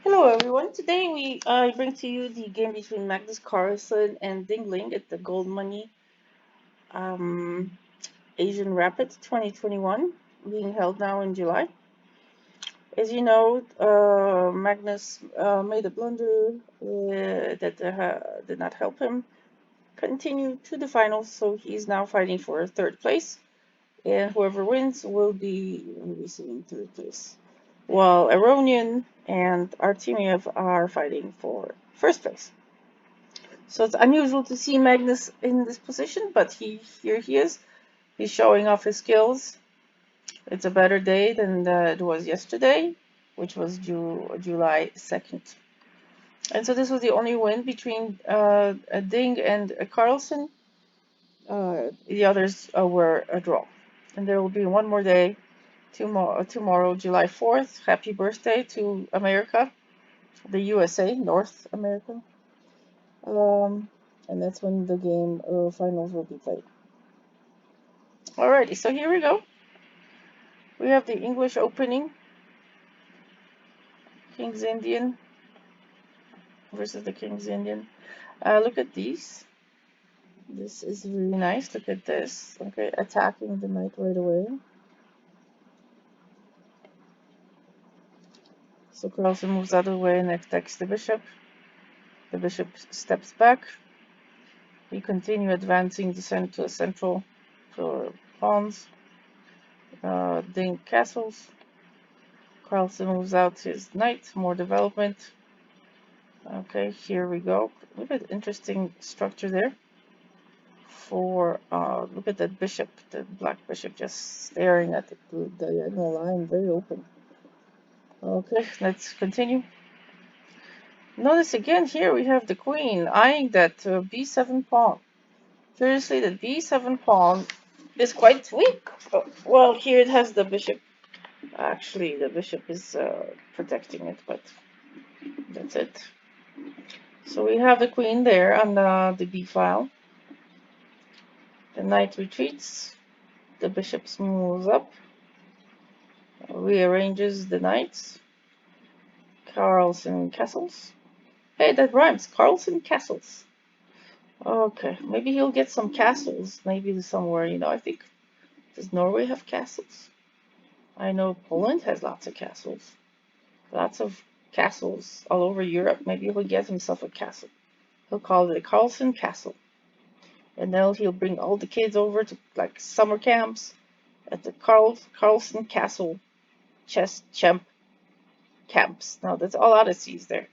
Hello everyone. Today I bring to you the game between Magnus Carlsen and Ling at the Goldmoney um, Asian Rapid 2021, being held now in July. As you know, Magnus made a blunder that did not help him continue to the finals, so he's now fighting for third place, and whoever wins will be receiving third place. While Aronian and Artemiev are fighting for first place. So it's unusual to see Magnus in this position, but here he is. He's showing off his skills. It's a better day than it was yesterday, which was July 2nd. And so this was the only win between Ding and Carlsen. The others were a draw. And there will be one more day tomorrow, July 4th. Happy birthday to America, the USA, North America. And that's when the game finals will be played. Alrighty, so here we go. We have the English opening, King's Indian versus the King's Indian. Look at these. This is really nice. Look at this. Okay, attacking the knight right away. So Carlsen moves out of the way and attacks the bishop. The bishop steps back. We continue advancing the central for pawns. Ding castles. Carlsen moves out his knight. More development. Okay, here we go. Look at interesting structure there. Look at that bishop, the black bishop just staring at the diagonal line, very open. Okay, let's continue. Notice again here we have the queen eyeing that b7 pawn. Curiously, the b7 pawn is quite weak. Oh, well, here it has the bishop. Actually, the bishop is protecting it, but that's it. So we have the queen there on the b file. The knight retreats. The bishop moves up. Rearranges the knights. Carlsen castles. Hey, that rhymes. Carlsen castles. Okay, maybe he'll get some castles. Maybe somewhere, I think. Does Norway have castles? I know Poland has lots of castles. Lots of castles all over Europe. Maybe he'll get himself a castle. He'll call it a Carlsen castle. And then he'll bring all the kids over to like summer camps at the Carlsen Castle chess champ camps. Now that's all Odysseys there.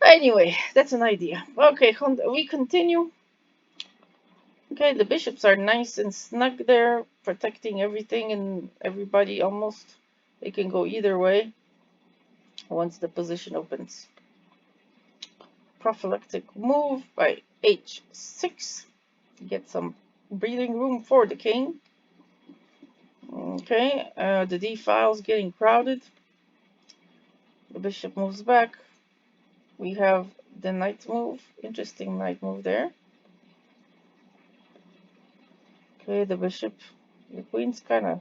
Anyway, that's an idea. Okay, we continue. Okay, the bishops are nice and snug there, protecting everything and everybody almost. They can go either way once the position opens. Prophylactic move by h6 to get some breathing room for the king. Okay, the d file is getting crowded. The bishop moves back. We have the knight move. Interesting knight move there. Okay, the bishop. The queen's kind of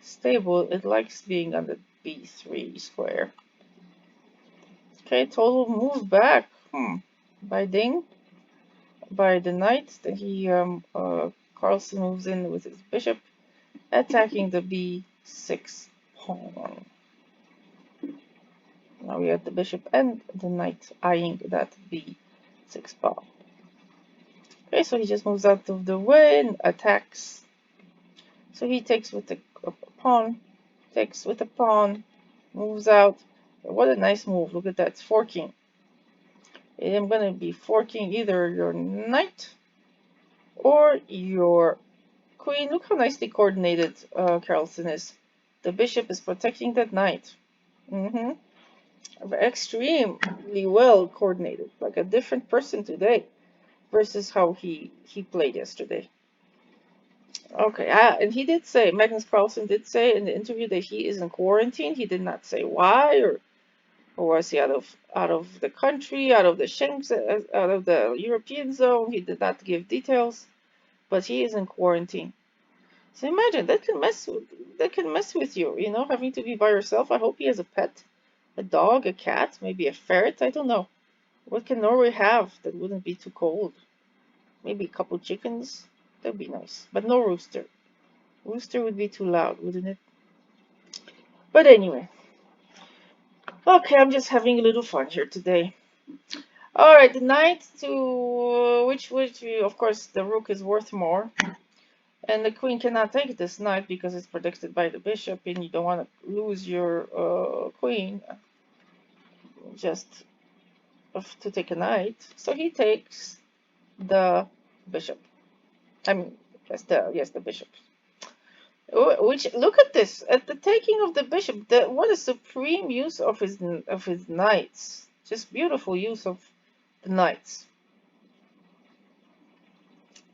stable. It likes being on the b3 square. Okay, total move back. By Ding. By the knight. Then Carlsen moves in with his bishop, attacking the b6 pawn. Now we have the bishop and the knight eyeing that b6 pawn. Okay, so he just moves out of the way and attacks. So he takes with the pawn, takes with the pawn, moves out. What a nice move. Look at that. It's forking. I'm going to be forking either your knight or your queen. Look how nicely coordinated Carlsen is. The bishop is protecting that knight. Extremely well coordinated. Like a different person today versus how he played yesterday. Okay, and he did say, Magnus Carlsen did say in the interview that he is in quarantine. He did not say why or was he out of the country, out of the Schengen, out of the European zone. He did not give details, but he is in quarantine. So imagine that can mess with you, having to be by yourself. I hope he has a pet A dog, a cat, maybe a ferret, I don't know. What can Norway have that wouldn't be too cold? Maybe a couple chickens? That'd be nice. But no rooster. Rooster would be too loud, wouldn't it? But anyway. Okay, I'm just having a little fun here today. Alright, the knight to which of course the rook is worth more. And the queen cannot take this knight because it's protected by the bishop and you don't want to lose your queen just to take a knight. So he takes the bishop. I mean, yes, the bishop. Which, look at this, at the taking of the bishop, what a supreme use of his knights. Just beautiful use of the knights.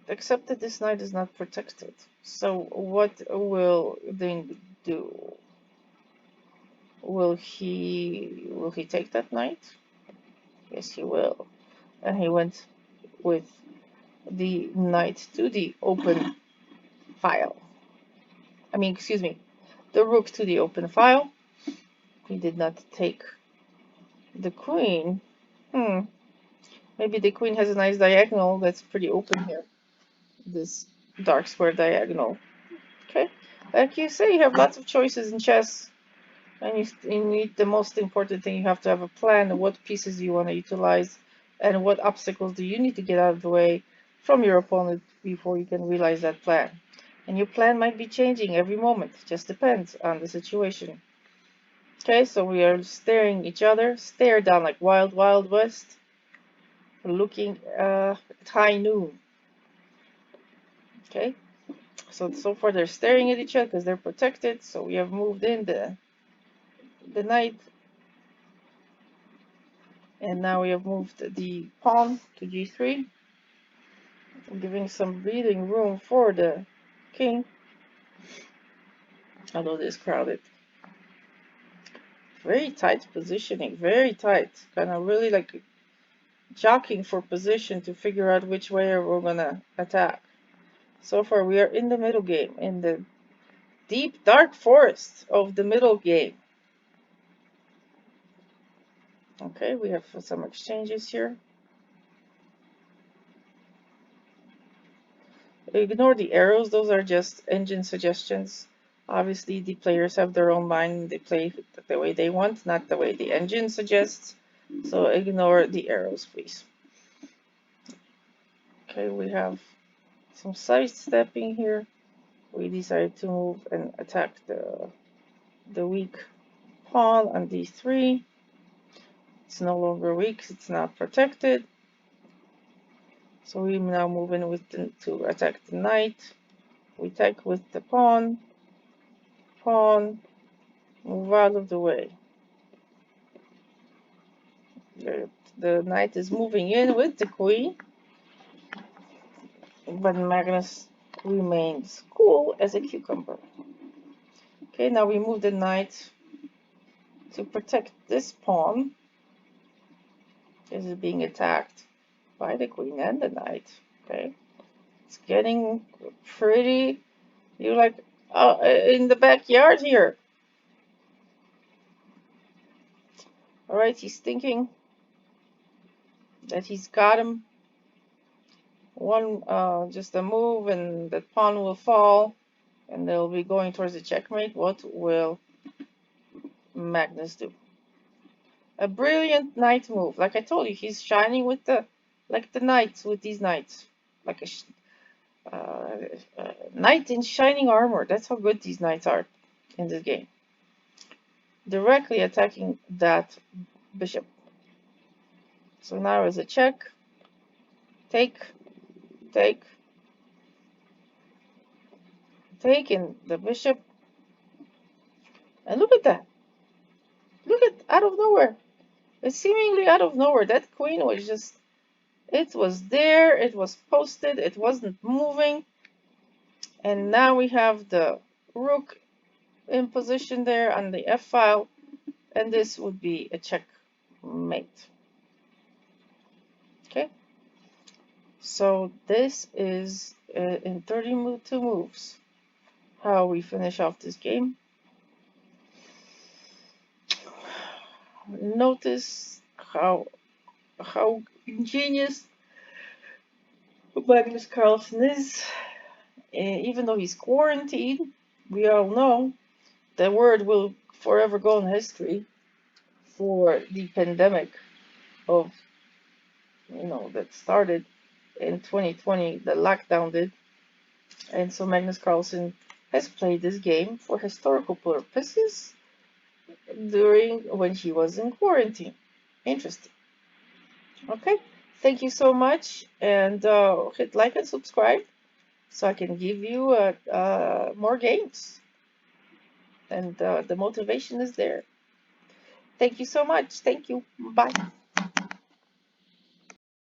Except that this knight is not protected. So what will Ding do? Will he take that knight? Yes, he will. And he went with the knight to the open file. I mean, excuse me, the rook to the open file. He did not take the queen. Maybe the queen has a nice diagonal that's pretty open here. This dark square diagonal. Okay. Like you say, you have lots of choices in chess. And you need the most important thing, you have to have a plan of what pieces you want to utilize and what obstacles do you need to get out of the way from your opponent before you can realize that plan. And your plan might be changing every moment. It just depends on the situation. Okay, so we are staring each other, stare down like wild, wild west, looking at high noon. Okay, so far they're staring at each other because they're protected. So we have moved in the knight. And now we have moved the pawn to g3, giving some breathing room for the king. Although it is crowded. Very tight positioning, very tight. Kind of really like jockeying for position to figure out which way we're gonna attack. So far we are in the middle game, in the deep dark forest of the middle game. Okay, we have some exchanges here. Ignore the arrows, those are just engine suggestions. Obviously, the players have their own mind. They play the way they want, not the way the engine suggests. So ignore the arrows, please. Okay, we have some sidestepping here. We decided to move and attack the weak pawn on d3. It's no longer weak, it's not protected. So we now move in with to attack the knight. We take with the pawn, move out of the way. The knight is moving in with the queen, but Magnus remains cool as a cucumber. Okay, now we move the knight to protect this pawn. This is being attacked by the queen and the knight. Okay, it's getting pretty. You're like in the backyard here. All right, he's thinking that he's got him. Just a move and the pawn will fall and they'll be going towards the checkmate. What will Magnus do? A brilliant knight move. Like I told you, he's shining with the knights, with these knights. Like a knight in shining armor. That's how good these knights are in this game. Directly attacking that bishop. So now is a check. Taking the bishop. And look at that. Look at, out of nowhere. It's seemingly out of nowhere. That queen was just, it was there, it was posted, it wasn't moving. And now we have the rook in position there on the f-file. And this would be a checkmate. Okay. So this is in 32 moves how we finish off this game. notice how ingenious Magnus Carlsen is. Even though he's quarantined, we all know the word will forever go in history for the pandemic of, that started in 2020, the lockdown did. And so Magnus Carlsen has played this game for historical purposes during when he was in quarantine. Interesting. Okay. Thank you so much, and hit like and subscribe so I can give you more games. And the motivation is there. Thank you so much. Thank you. Bye.